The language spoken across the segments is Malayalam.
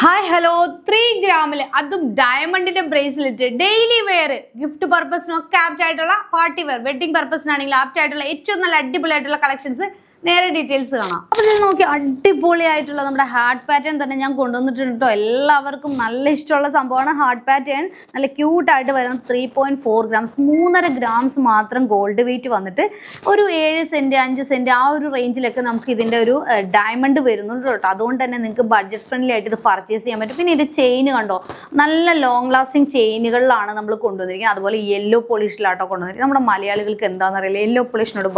ഹായ് ഹലോ 3 ഗ്രാമിൽ അതും ഡയമണ്ടിന്റെ ബ്രേസ്ലെറ്റ് ഡെയിലി വെയർ ഗിഫ്റ്റ് പർപ്പസിനൊക്കെ ആപ്റ്റ് ആയിട്ടുള്ള പാർട്ടി വെയർ വെഡിങ് പർപ്പസിനാണെങ്കിൽ ആപ്റ്റ് ആയിട്ടുള്ള ഏറ്റവും നല്ല അടിപൊളിയായിട്ടുള്ള കളക്ഷൻസ് നേരെ ഡീറ്റെയിൽസ് കാണാം. അപ്പൊ നിങ്ങൾ നോക്കി അടിപൊളിയായിട്ടുള്ള നമ്മുടെ ഹാർട്ട് പാറ്റേൺ തന്നെ ഞാൻ കൊണ്ടുവന്നിട്ടുണ്ട് കേട്ടോ. എല്ലാവർക്കും നല്ല ഇഷ്ടമുള്ള സംഭവമാണ് ഹാർട്ട് പാറ്റേൺ. നല്ല ക്യൂട്ടായിട്ട് വരുന്ന 3.4 ഗ്രാംസ് 3.5 ഗ്രാംസ് മാത്രം ഗോൾഡ് വെയിറ്റ് വന്നിട്ട് ഒരു 7 സെന്റ് 5 സെന്റ് ആ ഒരു റേഞ്ചിലൊക്കെ നമുക്ക് ഇതിന്റെ ഒരു ഡയമണ്ട് വരുന്നുണ്ട് കേട്ടോ. അതുകൊണ്ട് തന്നെ നിങ്ങൾക്ക് ബഡ്ജറ്റ് ഫ്രണ്ട്ലി ആയിട്ട് ഇത് പർച്ചേസ് ചെയ്യാൻ പറ്റും. പിന്നെ ഇത് ചെയിൻ കണ്ടോ, നല്ല ലോങ് ലാസ്റ്റിംഗ് ചെയിനുകളിലാണ് നമ്മൾ കൊണ്ടുവന്നിരിക്കുന്നത്. അതുപോലെ യെല്ലോ പോളിഷിലാട്ടോ കൊണ്ടുവന്നിരിക്കുന്നത്. നമ്മുടെ മലയാളികൾക്ക് എന്താണെന്നറിയില്ല, യെല്ലോ പോളിഷിനോട്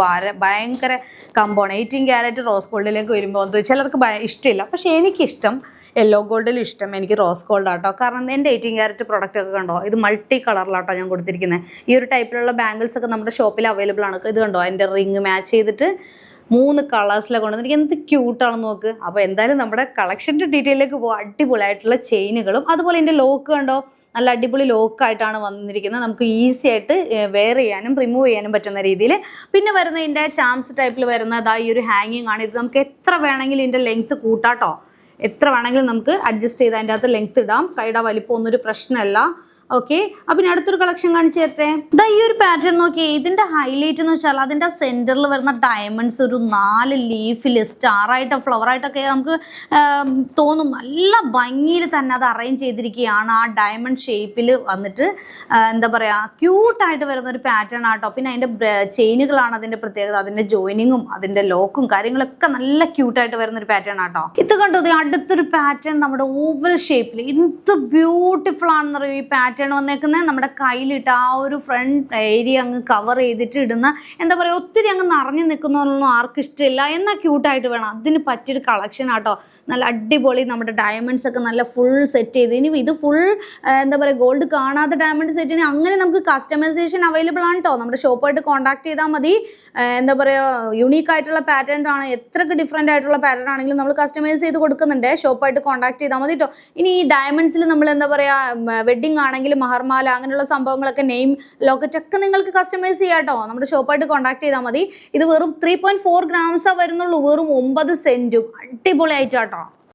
ഭയങ്കര കമ്പോണ 18 ക്യാരറ്റ് റോസ് ഗോൾഡിലേക്ക് വരുമ്പോൾ എന്തോ ചിലർക്ക് ഇഷ്ടമില്ല. പക്ഷേ എനിക്കിഷ്ടം യെല്ലോ ഗോൾഡിലും ഇഷ്ടം എനിക്ക് റോസ് ഗോൾഡ് ആട്ടോ. കാരണം എൻ്റെ 18 ക്യാരറ്റ് പ്രൊഡക്റ്റ് ഒക്കെ കണ്ടോ, ഇത് മൾട്ടി കളറിലാട്ടോ ഞാൻ കൊടുത്തിരിക്കുന്നത്. ഈ ഒരു ടൈപ്പിലുള്ള ബാംഗിൾസ് ഒക്കെ നമ്മുടെ ഷോപ്പിൽ അവൈലബിൾ ആണ്. ഇത് കണ്ടോ, എൻ്റെ റിങ് മാച്ച് ചെയ്തിട്ട് 3 കളേഴ്സിലാണ് കൊണ്ടുവന്നിരിക്കുന്നത്. എന്ത് ക്യൂട്ടാണെന്ന് നോക്ക്. അപ്പോൾ എന്തായാലും നമ്മുടെ കളക്ഷൻ്റെ ഡീറ്റെയിലേക്ക് പോകാം. അടിപൊളിയായിട്ടുള്ള ചെയിനുകളും അതുപോലെ എൻ്റെ ലോക്ക് കണ്ടോ, നല്ല അടിപൊളി ലോക്കായിട്ടാണ് വന്നിരിക്കുന്നത്. നമുക്ക് ഈസി ആയിട്ട് വെയർ ചെയ്യാനും റിമൂവ് ചെയ്യാനും പറ്റുന്ന രീതിയിൽ. പിന്നെ വരുന്ന ഇതിൻ്റെ ചാംസ് ടൈപ്പിൽ വരുന്നത് ഈ ഒരു ഹാങ്ങിങ് ആണ്. ഇത് നമുക്ക് എത്ര വേണമെങ്കിലും ഇതിൻ്റെ ലെങ്ത്ത് കൂട്ടാട്ടോ, എത്ര വേണമെങ്കിലും നമുക്ക് അഡ്ജസ്റ്റ് ചെയ്ത് അതിൻ്റെ അകത്ത് ലെങ്ത്ത് ഇടാം. കൈയുടെ വലിപ്പമൊന്നും ഒരു പ്രശ്നമല്ല. ഓക്കെ, അപ്പം ഇനി അടുത്തൊരു കളക്ഷൻ കാണിച്ചു തരട്ടെ. ഈ ഒരു പാറ്റേൺ നോക്കി, ഇതിന്റെ ഹൈലൈറ്റ് എന്ന് വെച്ചാൽ അതിന്റെ സെന്ററിൽ വരുന്ന ഡയമണ്ട്സ് ഒരു 4 ലീഫിൽ സ്റ്റാറായിട്ട് ഫ്ലവറായിട്ടൊക്കെ നമുക്ക് തോന്നും. നല്ല ഭംഗിയിൽ തന്നെ അത് അറേഞ്ച് ചെയ്തിരിക്കുകയാണ്. ആ ഡയമണ്ട് ഷേപ്പിൽ വന്നിട്ട് എന്താ പറയുക, ക്യൂട്ടായിട്ട് വരുന്ന ഒരു പാറ്റേൺ ആട്ടോ. പിന്നെ അതിൻ്റെ ചെയിനുകളാണ് അതിൻ്റെ പ്രത്യേകത. അതിൻ്റെ ജോയിനിങ്ങും അതിൻ്റെ ലോക്കും കാര്യങ്ങളൊക്കെ നല്ല ക്യൂട്ടായിട്ട് വരുന്ന ഒരു പാറ്റേൺ ആട്ടോ. ഇത് കണ്ടോ, അടുത്തൊരു പാറ്റേൺ നമ്മുടെ ഓവൽ ഷേപ്പിൽ എന്ത് ബ്യൂട്ടിഫുൾ ആണെന്ന് അറിയോ. ഈ പാറ്റേൺ വന്നേക്കുന്നത് നമ്മുടെ കയ്യിലിട്ട് ആ ഒരു ഫ്രണ്ട് ഏരിയ അങ്ങ് കവർ ചെയ്തിട്ട് ഇടുന്ന, എന്താ പറയുക, ഒത്തിരി അങ്ങ് നിറഞ്ഞു നിൽക്കുന്നതൊന്നും ആർക്കും ഇഷ്ടമില്ല. എന്നാൽ ക്യൂട്ടായിട്ട് വേണം, അതിന് പറ്റിയൊരു കളക്ഷൻ ആട്ടോ. നല്ല അടിപൊളി നമ്മുടെ ഡയമണ്ട്സ് ഒക്കെ നല്ല ഫുൾ സെറ്റ് ചെയ്ത്. ഇനി ഇത് ഫുൾ എന്താ പറയുക, ഗോൾഡ് കാണാത്ത ഡയമണ്ട് സെറ്റ് ചെയ്യണമെങ്കിൽ അങ്ങനെ നമുക്ക് കസ്റ്റമൈസേഷൻ അവൈലബിൾ ആണ് കേട്ടോ. നമ്മുടെ ഷോപ്പായിട്ട് കോൺടാക്ട് ചെയ്താൽ മതി. എന്താ പറയുക, യുണീക്ക് ആയിട്ടുള്ള പാറ്റേൺ ആണ്. എത്രയൊക്കെ ഡിഫറെൻ്റ് ആയിട്ടുള്ള പാറ്റേൺ ആണെങ്കിലും നമ്മൾ കസ്റ്റമൈസ് ചെയ്ത് കൊടുക്കുന്നുണ്ട്. ഷോപ്പായിട്ട് കോൺടാക്ട് ചെയ്താൽ മതി കേട്ടോ. ഇനി ഈ ഡയമണ്ട്സിൽ നമ്മൾ എന്താ പറയുക, വെഡിങ് ആണെങ്കിൽ മഹർമാല അങ്ങനെയുള്ള സംഭവങ്ങളൊക്കെ, നെയിം ലോക്കറ്റ് ഒക്കെ നിങ്ങൾക്ക് കസ്റ്റമൈസ് ചെയ്യാം കേട്ടോ. നമ്മുടെ ഷോപ്പായിട്ട് കോൺടാക്ട് ചെയ്താൽ മതി. ഇത് വെറും 3.4 ഗ്രാംസാണ് വരുന്നുള്ളൂ, വെറും 9 സെന്റും. അടിപൊളിയായിട്ടാട്ടോ.